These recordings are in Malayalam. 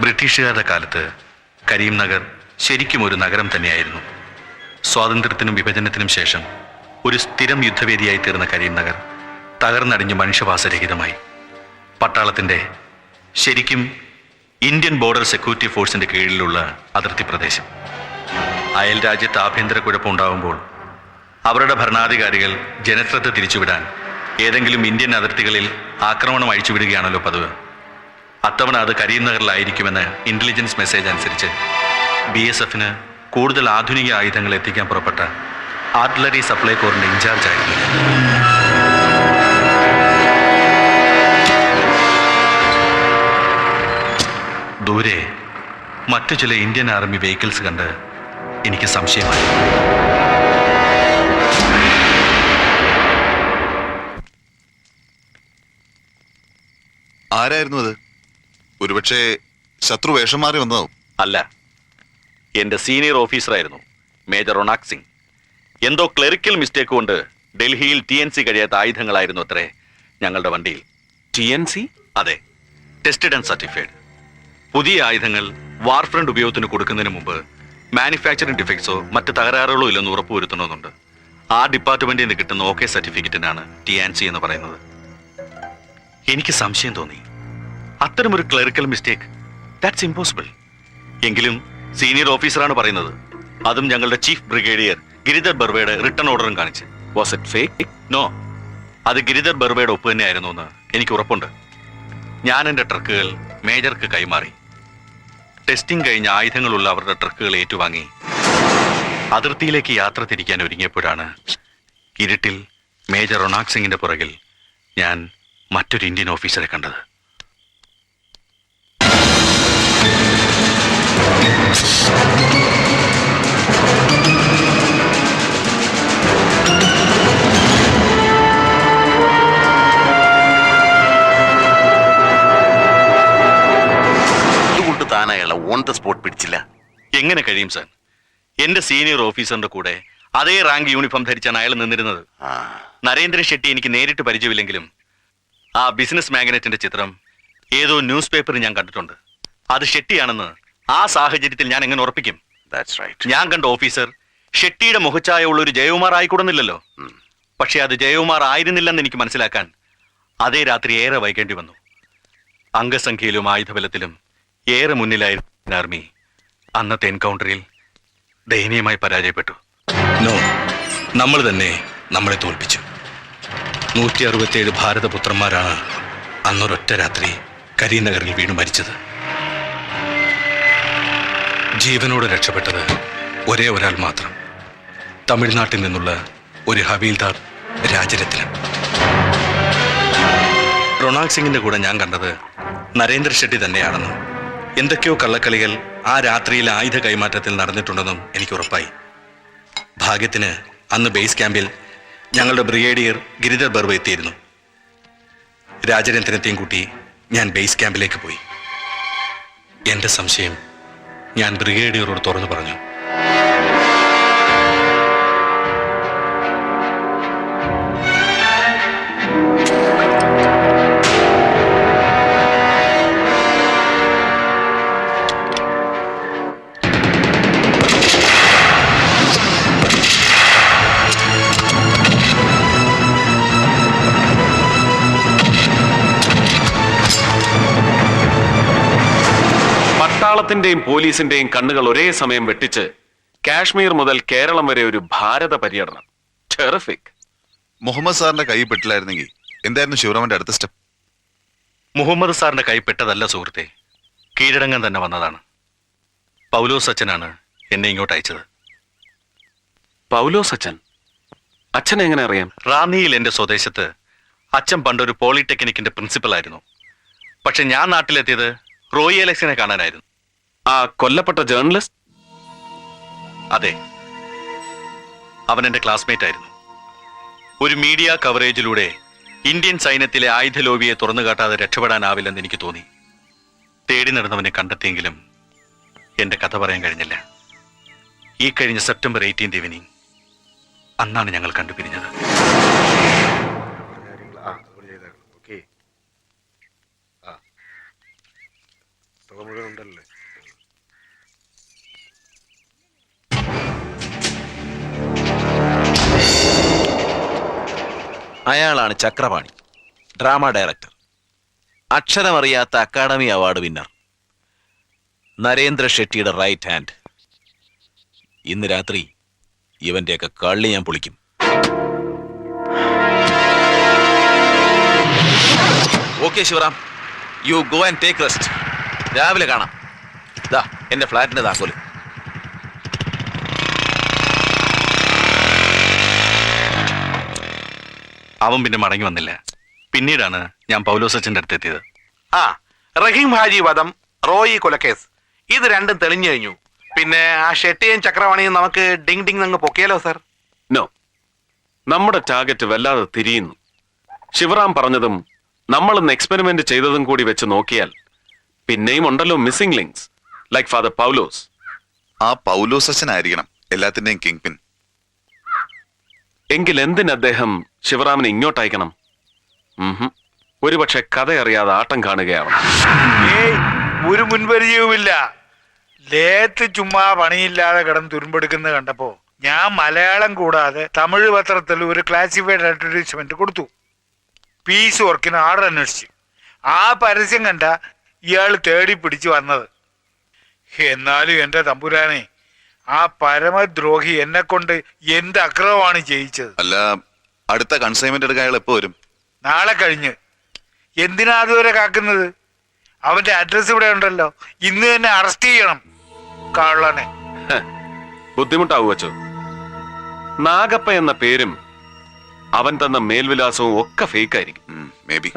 ബ്രിട്ടീഷുകാരുടെ കാലത്ത് കരീംനഗർ ശരിക്കും ഒരു നഗരം തന്നെയായിരുന്നു. സ്വാതന്ത്ര്യത്തിനും വിഭജനത്തിനും ശേഷം ഒരു സ്ഥിരം യുദ്ധവേദിയായി തീർന്ന കരീംനഗർ തകർന്നടിഞ്ഞ് മനുഷ്യവാസരഹിതമായി. പട്ടാളത്തിൻ്റെ, ശരിക്കും ഇന്ത്യൻ ബോർഡർ സെക്യൂരിറ്റി ഫോഴ്സിന്റെ കീഴിലുള്ള അതിർത്തി പ്രദേശം. അയൽ രാജ്യത്ത് ആഭ്യന്തര കുഴപ്പമുണ്ടാകുമ്പോൾ അവരുടെ ഭരണാധികാരികൾ ജനശ്രദ്ധ തിരിച്ചുവിടാൻ ഏതെങ്കിലും ഇന്ത്യൻ അതിർത്തികളിൽ ആക്രമണം അഴിച്ചുവിടുകയാണല്ലോ പതിവ്. അത്തവണ അത് കരീംനഗറിലായിരിക്കുമെന്ന് ഇന്റലിജൻസ് മെസ്സേജ് അനുസരിച്ച് BSFന് കൂടുതൽ ആധുനിക ആയുധങ്ങൾ എത്തിക്കാൻ പുറപ്പെട്ട ആർട്ടിലറി സപ്ലൈ കോറിന്റെ ഇൻചാർജ് ആയിരുന്നു. ദൂരെ മറ്റു ചില ഇന്ത്യൻ ആർമി വെഹിക്കിൾസ് കണ്ട് എനിക്ക് സംശയമായി. ആരായിരുന്നു അത്? ഒരുപക്ഷെ ശത്രു വേഷം മാറി വന്നതാവും. അല്ല, എന്റെ സീനിയർ ഓഫീസറായിരുന്നു, മേജർ റൊണാക് സിംഗ്. എന്തോ ക്ലറിക്കൽ മിസ്റ്റേക്ക് കൊണ്ട് ഡൽഹിയിൽ TNC കഴിയാത്ത ആയുധങ്ങളായിരുന്നു അത്രേ ഞങ്ങളുടെ വണ്ടിയിൽ. TNC? അതെ, ടെസ്റ്റഡ് ആൻഡ് സർട്ടിഫൈഡ്. പുതിയ ആയുധങ്ങൾ വാർ ഫ്രണ്ട് ഉപയോഗത്തിന് കൊടുക്കുന്നതിന് മുമ്പ് മാനുഫാക്ചറിംഗ് ഡിഫക്ട്സോ മറ്റ് തകരാറുകളോ ഇല്ലെന്ന് ഉറപ്പുവരുത്തണമെന്നുണ്ട്. ആ ഡിപ്പാർട്ട്മെന്റിൽ നിന്ന് കിട്ടുന്ന OK സർട്ടിഫിക്കറ്റിനാണ് TNC എന്ന് പറയുന്നത്. എനിക്ക് സംശയം തോന്നി, അത്തരമൊരു ക്ലറിക്കൽ മിസ്റ്റേക്ക്, ദാറ്റ്സ് ഇമ്പോസിബിൾ. എങ്കിലും സീനിയർ ഓഫീസറാണ് പറയുന്നത്, അതും ഞങ്ങളുടെ ചീഫ് ബ്രിഗേഡിയർ ഗിരിധർ ബർവയുടെ റിട്ടേൺ ഓർഡറും കാണിച്ച്. Was it fake? നോ, അത് ഗിരിധർ ബർവയുടെ ഒപ്പ് തന്നെയായിരുന്നു എന്ന് എനിക്ക് ഉറപ്പുണ്ട്. ഞാൻ എൻ്റെ ട്രക്കുകൾ മേജർക്ക് കൈമാറി. ടെസ്റ്റിംഗ് കഴിഞ്ഞ ആയുധങ്ങളുള്ള അവരുടെ ട്രക്കുകൾ ഏറ്റുവാങ്ങി അതിർത്തിയിലേക്ക് യാത്ര തിരിക്കാൻ ഒരുങ്ങിയപ്പോഴാണ് ഇരുട്ടിൽ മേജർ റൊണാക് സിംഗിന്റെ പുറകിൽ ഞാൻ മറ്റൊരു ഇന്ത്യൻ ഓഫീസറെ കണ്ടത്. താൻ അയാളെ ഓൺ ദ സ്പോട്ട് പിടിച്ചില്ല? എങ്ങനെ കഴിയും സാർ? എന്റെ സീനിയർ ഓഫീസറിന്റെ കൂടെ അതേ റാങ്ക് യൂണിഫോം ധരിച്ചാണ് അയാൾ നിന്നിരുന്നത്. നരേന്ദ്രൻ ഷെട്ടി എനിക്ക് നേരിട്ട് പരിചയമില്ലെങ്കിലും ആ ബിസിനസ് മാഗ്നറ്റിന്റെ ചിത്രം ഏതോ ന്യൂസ് പേപ്പറിൽ ഞാൻ കണ്ടിട്ടുണ്ട്. അത് ഷെട്ടിയാണെന്ന് ആ സാഹചര്യത്തിൽ ഞാൻ എങ്ങനെ ഉറപ്പിക്കും? ഞാൻ കണ്ട ഓഫീസർ ഷെട്ടിയുടെ മുഖച്ഛായ ഉള്ള ഒരു ജയകുമാർ ആയിക്കൂടുന്നില്ലല്ലോ. പക്ഷെ അത് ജയകുമാർ ആയിരുന്നില്ലെന്ന് എനിക്ക് മനസ്സിലാക്കാൻ അതേ രാത്രി ഏറെ വൈകേണ്ടി വന്നു. അംഗസംഖ്യയിലും ആയുധബലത്തിലും ഏറെ മുന്നിലായിരുന്ന ആർമി അന്നത്തെ എൻകൗണ്ടറിൽ ദയനീയമായി പരാജയപ്പെട്ടു. നോ, നമ്മൾ തന്നെ നമ്മളെ തോൽപ്പിച്ചു. 167 ഭാരതപുത്രന്മാരാണ് അന്നൊരൊറ്റ രാത്രി കരീംനഗറിൽ വീണു മരിച്ചത്. ജീവനോട് രക്ഷപ്പെട്ടത് ഒരേ ഒരാൾ മാത്രം, തമിഴ്നാട്ടിൽ നിന്നുള്ള ഒരു ഹവീൽദാർ രാജരത്നം. റൊണാക് സിംഗിന്റെ കൂടെ ഞാൻ കണ്ടത് നരേന്ദ്ര ഷെട്ടി തന്നെയാണെന്നും എന്തൊക്കെയോ കള്ളക്കളികൾ ആ രാത്രിയിൽ ആയുധ കൈമാറ്റത്തിൽ നടന്നിട്ടുണ്ടെന്നും എനിക്ക് ഉറപ്പായി. ഭാഗ്യത്തിന് അന്ന് ബേസ് ക്യാമ്പിൽ ഞങ്ങളുടെ ബ്രിഗേഡിയർ ഗിരിധർ ബർവ എത്തിയിരുന്നു. രാജരത്നത്തെയും കൂട്ടി ഞാൻ ബേസ് ക്യാമ്പിലേക്ക് പോയി. എന്റെ സംശയം ഞാൻ ബ്രിഗേഡിയറോട് തുറന്നു പറഞ്ഞു. പട്ടാളത്തിന്റെയും പോലീസിന്റെയും കണ്ണുകൾ ഒരേ സമയം വെട്ടിച്ച് കാശ്മീർ മുതൽ കേരളം വരെ ഒരു ഭാരത പര്യടനം. ടെറിഫിക്. മുഹമ്മദ് സാറിന്റെ കൈ പെട്ടില്ലായിരുന്നെങ്കിൽ എന്തായിരുന്നു ശിവറാമന്റെ അടുത്ത സ്റ്റെപ്പ്? മുഹമ്മദ് സാറിന്റെ കൈ പെട്ടതല്ല സുഹൃത്തെ, കീഴടങ്ങാൻ തന്നെ വന്നതാണ്. പൗലോസ് അച്ഛനാണ് എന്നെ ഇങ്ങോട്ട് അയച്ചത്. പൗലോസ് അച്ഛൻ? അച്ഛനെ എങ്ങനെ അറിയാം? റാന്നിയിൽ എന്റെ സ്വദേശത്ത് അച്ഛൻ പണ്ടൊരു പോളിടെക്നിക്കിന്റെ പ്രിൻസിപ്പൽ ആയിരുന്നു. പക്ഷെ ഞാൻ നാട്ടിലെത്തിയത് റോയി അലക്സിനെ കാണാനായിരുന്നു. ആ കൊല്ലപ്പെട്ട ജേർണലിസ്റ്റ്? അതെ, അവൻ എന്റെ ക്ലാസ്മേറ്റ് ആയിരുന്നു. ഒരു മീഡിയ കവറേജിലൂടെ ഇന്ത്യൻ സൈന്യത്തിലെ ആയുധ ലോബിയെ തുറന്നു കാട്ടാതെ രക്ഷപ്പെടാനാവില്ലെന്ന് എനിക്ക് തോന്നി. തേടി നടന്നവനെ കണ്ടെത്തിയെങ്കിലും എന്റെ കഥ പറയാൻ കഴിഞ്ഞില്ല. ഈ കഴിഞ്ഞ സെപ്റ്റംബർ 18 ഈവനിങ് അന്നാണ് ഞങ്ങൾ കണ്ടുപിരിഞ്ഞത്. ഉണ്ടല്ലോ. അയാളാണ് ചക്രപാണി, ഡ്രാമ ഡയറക്ടർ, അക്ഷരമറിയാത്ത അക്കാഡമി അവാർഡ് വിന്നർ, നരേന്ദ്ര ഷെട്ടിയുടെ റൈറ്റ് ഹാൻഡ്. ഇന്ന് രാത്രി ഇവന്റെയൊക്കെ കള്ളി ഞാൻ പൊളിക്കും. Okay Shivaram, you go and take rest. രാവിലെ കാണാം. ദാ എന്റെ ഫ്ലാറ്റിന്റെ താക്കോല്. അവൻ പിന്നെ മടങ്ങി വന്നില്ല. പിന്നീടാണ് ഞാൻ പൗലോസച്ചന്റെ അടുത്ത് എത്തിയത്. ആ റഹീം ഹാജി വധം, റോയി കൊലക്കേസ്, ഇത് രണ്ടും തെളിഞ്ഞു കഴിഞ്ഞു. പിന്നെ ആ ഷെട്ടിയും ചക്രവാണിയും നമുക്ക് ഡിങ് ഡിങ് അങ്ങ് പൊക്കിയാലോ സർ? നോ, നമ്മുടെ ടാർഗറ്റ് വല്ലാതെ തിരിയുന്നു. ശിവറാം പറഞ്ഞതും നമ്മളിന്ന് എക്സ്പെരിമെന്റ് ചെയ്തതും കൂടി വെച്ച് നോക്കിയാൽ പിന്നെയും ഉണ്ടല്ലോ മിസ്സിംഗ് ലിങ്ക്സ്, ലൈക്ക് ഫാദർ പൗലോസ്. ആ പൗലോസ് അച്ഛനായിരിക്കണം എല്ലാത്തിന്റെയും കിങ് പിൻ. എങ്കിൽ എന്തിന് അദ്ദേഹം ശിവറാമിനെ ഇങ്ങോട്ട് അയക്കണം? ഒരുപക്ഷെ കഥ അറിയാതെ ആട്ടം കാണുകയാവണം. ഏയ്, ഒരു മുൻപരിചയവുമില്ല. ലേത്ത് ചുമ്മാ പണിയില്ലാതെ കിടന്ന് തുരുമ്പെടുക്കുന്നത് കണ്ടപ്പോ ഞാൻ മലയാളം കൂടാതെ തമിഴ് പത്രത്തിൽ ഒരു ക്ലാസിഫൈഡ് അഡ്വർടൈസ്മെന്റ് കൊടുത്തു. പീസ് വർക്കിന് ആർഡർ അന്വേഷിച്ചു. ആ പരസ്യം കണ്ട ഇയാൾ തേടി പിടിച്ചു വന്നത്. എന്നാലും എന്റെ തമ്പുരാനെ, ആ പരമദ്രോഹി എന്നെ കൊണ്ട് എന്ത് അക്രമമാണ് ചെയ്യിച്ചത്. അല്ല, അടുത്ത കൺസൈൻമെന്റ് എടുക്കാൻ അയാൾ എപ്പോ വരും? നാളെ കഴിഞ്ഞ്. എന്തിനാ അതുവരെ കാക്കുന്നത്? അവന്റെ അഡ്രസ് ഇവിടെ ഉണ്ടല്ലോ, ഇന്ന് തന്നെ അറസ്റ്റ് ചെയ്യണം കള്ളനെ. ബുദ്ധിമുട്ടാവു വച്ചോ. നാഗപ്പ എന്ന പേരും അവൻ തന്ന മേൽവിലാസവും ഒക്കെ ഫേക്ക് ആയിരിക്കും. May be.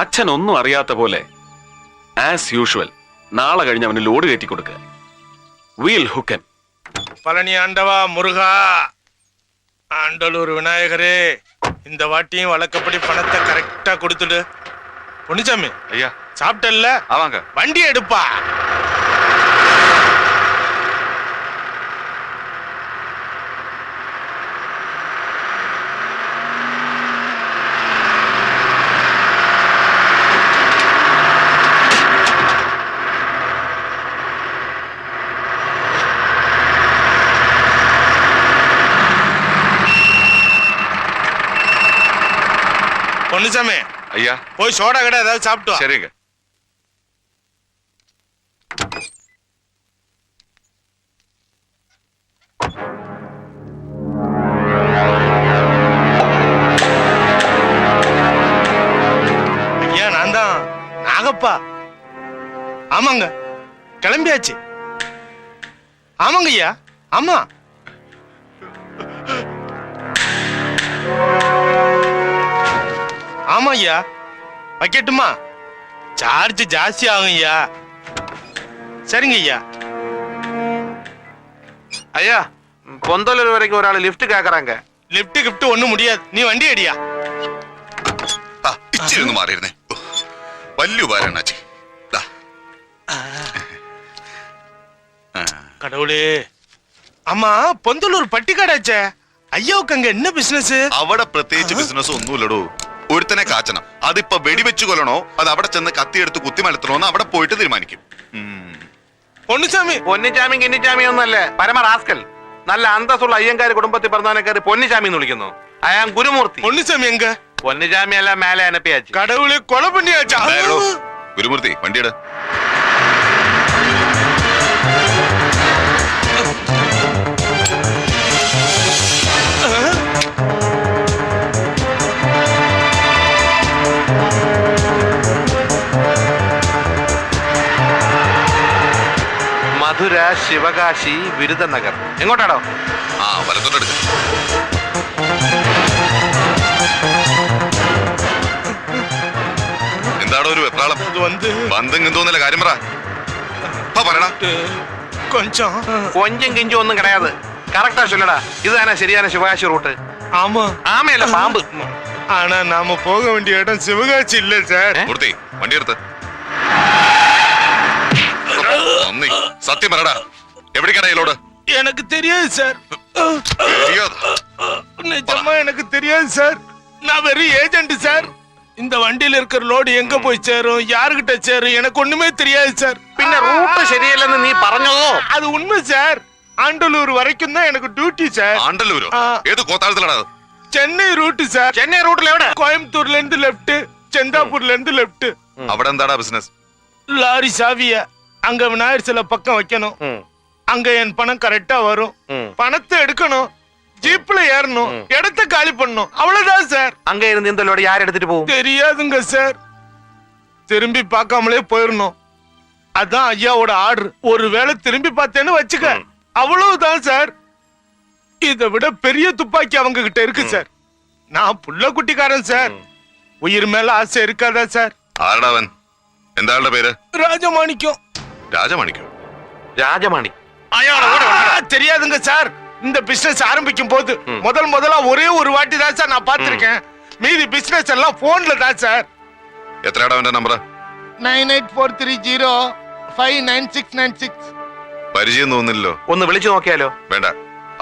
അച്ഛൻ ഒന്നും അറിയാത്ത പോലെ ആസ് യൂഷ്വൽ നാളെ കഴിഞ്ഞ് അവന് ലോഡ് കയറ്റി കൊടുക്കുക. വീൽ ഹുക്കൻ. பழனி ஆண்டவா முருகா, ஆண்டலூர் விநாயகரே, இந்த வாட்டியும் வழக்கப்படி பணத்தை கரெக்டா கொடுத்துடு. பொன்னிச்சாமி ஐயா, சாப்பிட்டல்ல? ஆமாங்க. வண்டி எடுப்பா. பொன்னிச்சாமி ஐயா, போய் சோடா கடை ஏதாவது சாப்பிட்டு வா. சரிங்க. ஐயா, நான் தான் நாகப்பா. ஆமாங்க, கிளம்பியாச்சு. ஆமாங்க ஐயா, ஆமா. ஆமா ஐயா, வைக்கட்டுமா? சார்ஜ் ஜாஸ்தி ஆகும் ஐயா. சரிங்க ஐயா. ஐயா, பொந்தலூர் வரைக்கும் ஒரு ஆள் லிஃப்ட் கேக்குறாங்க. லிப்ட் கிஃப்ட் ஒண்ணும் முடியாது, நீ வண்டி அடியா. ഇച്ചിരി ഒന്ന് മാറിയിരുന്നേ. വലിയ ഉപകാരം അച്ഛൻ. கடவுளே. ஆமா, பொந்தலூர் பட்டிக்காடாச்சே, ஐயாவுக்கு அங்க என்ன பிசினஸ்? അവിടെ പ്രത്യേകിച്ച് ബിസിനസ് ഒന്നുമില്ലടോ. ഒരുത്തനെ കാച്ചണം. അതിപ്പോ വെടിവെച്ചു കൊല്ലണോ അത് അവിടെ ചെന്ന് കത്തിയെടുത്ത് കുത്തിമലത്തണോന്ന് അവിടെ പോയിട്ട് തീരുമാനിക്കും. பொன்னிச்சாமி. പൊന്നിച്ചാമി കിന്നിച്ചാമി ഒന്നല്ലേ, പരമ റാസ്കൽ. നല്ല അന്തസ്സുള്ള അയ്യങ്കാര് കുടുംബത്തിൽ പറഞ്ഞവനെ കയറി പൊന്നിച്ചാമി എന്ന് വിളിക്കുന്നു. അയാൾ ഗുരുമൂർത്തി. பொன்னிச்சாமி എങ്ക? പൊന്നിച്ചാമി അല്ല, മേലെ അനപ്പിയാச்சு. கடவுளே, கொலை பண்ணியாச்சா? ഗുരുമൂർത്തി വണ്ടിയുടെ മധുര, ശിവകാശി, വിരുദനഗർ. എങ്ങോട്ടാണോ? ആ വലത്തോട്ടെടുക്ക. എന്താടോ ഒരു വെപ്രാളം? அது வந்து ബന്ധം എന്തോന്നല്ല കാര്യം പറ. പറയടാ. கொஞ்சம். കൊഞ്ചും കിഞ്ചും ഒന്നും കിടയാത്. കറക്റ്റാ ചൊല്ലടാ. ഇത് തന്നെ ശരിയാണ് ശിവകാശി റൂട്ട്. ஆமா, ആമയല്ല, പാമ്പ്. ஆனா நாம போக வேண்டிய இடம் சிவகாசி இல்ல சார். മൂർത്തി വണ്ടിയെടുത്ത്. സത്യം പറടാ, എവിടേക്കാണ് ഇതിലോട്? எனக்கு தெரியாது சார். நிஜமா எனக்கு தெரியாது சார். நான் வெறும் ஏஜென்ட் சார். இந்த வண்டியில இருக்கிற லோடு எங்க போய் சேரும் யாருகிட்ட சேரும் எனக்கு ஒண்ணுமே தெரியாது சார். പിന്നെ റൂട്ട് ശരിയല്ലെന്ന് നീ പറഞ്ഞതോ? அது உண்மை சார். ஆண்டலூர் வரைக்கும் தான் எனக்கு டியூட்டி சார். ആണ്ടല്ലൂരോ? ആ. ഏത് കോത്താഴത്തിലാടാ? Chennai route sir. ചെന്നൈ റൂട്ടിൽ എവിടെ? கோயம்புத்தூர்ல இருந்து லெஃப்ட், செந்தாப்பூர்ல இருந்து லெஃப்ட். അവിടെ എന്താടാ ബിസിനസ്? லாரி சாவிய அங்க விநாயகர் சிலை பக்கம் வைக்கணும். அங்க என் பணம் கரெக்டா வரும். பணத்தை எடுக்கணும், ஜீப்ல ஏறணும், இடத்த காலி பண்ணணும், அவ்வளவுதான் சார். அங்க இருந்து இந்த லோடு யார் எடுத்துட்டு போகும்? தெரியாதுங்க சார். திரும்பி பார்க்காமலே போயிடணும். அதான் ஐயாவோட ஆர்டர். ஒருவேளை திரும்பி பார்த்தேன்னு வச்சுக்க, அவ்வளவுதான் சார். இதை விட பெரிய துப்பாக்கி அவங்க கிட்ட இருக்கு சார். நான் புள்ள குட்டிக்காரன் சார். உயிர் மேல ஆசை இருக்காதா சார்? ആരടാ അവൻ? എന്താ ആളുടെ പേര്? ராஜமாணிக்கம். രാജമാണിക്കോ? രാജമാണി. தெரியாதுங்க சார். இந்த பிசினஸ் ஆரம்பிக்கும் போது முதல்ல ஒரே ஒரு வாட்டி தான் சார் நான் பார்த்திருக்கேன். மீதி பிசினஸ் எல்லாம் போன்ல தான் சார். എത്രയാടാ അവന്റെ നമ്പർ? 9843059696. പരിചയം തോന്നുന്നില്ലല്ലോ. ഒന്ന് വിളിച്ചു നോക്കിയാലോ? വേണ്ട,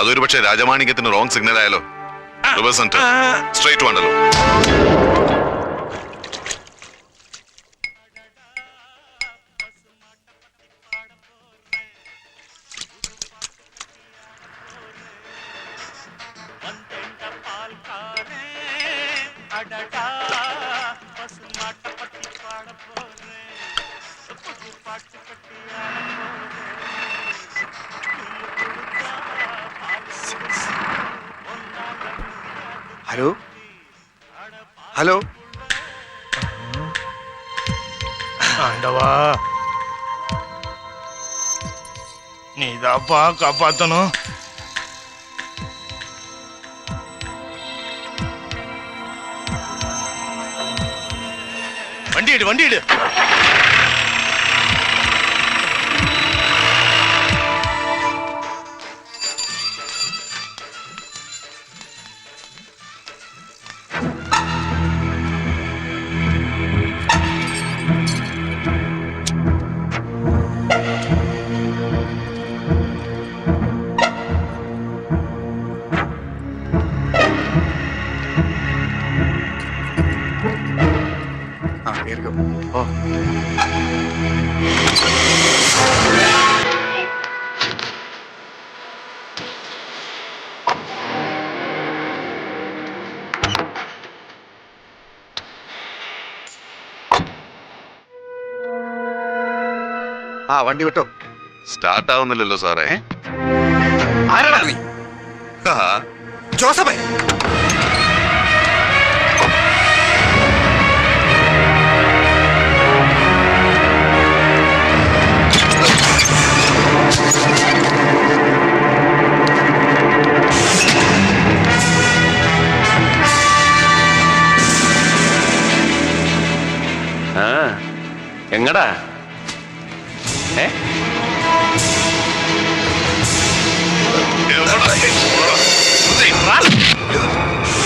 അതൊരു പക്ഷേ രാജമാണിക്യത്തിന് റോങ് സിഗ്നൽ ആയാലോ? റിവേഴ്സ് സെന്റർ സ്ട്രേറ്റ് വേണ്ടല്ലോ. Hello hello. ஆண்டவா, நீதாப்பா காப்பாத்தணும். வண்டி எடு, வண்டி எடு. ആ വണ്ടി വിട്ടോ. സ്റ്റാർട്ട് ആവുന്നില്ലല്ലോ സാറേ. ആരാടാ നീ? ആ, ജോസഫേ. എങ്ങടാ? എവിടെ?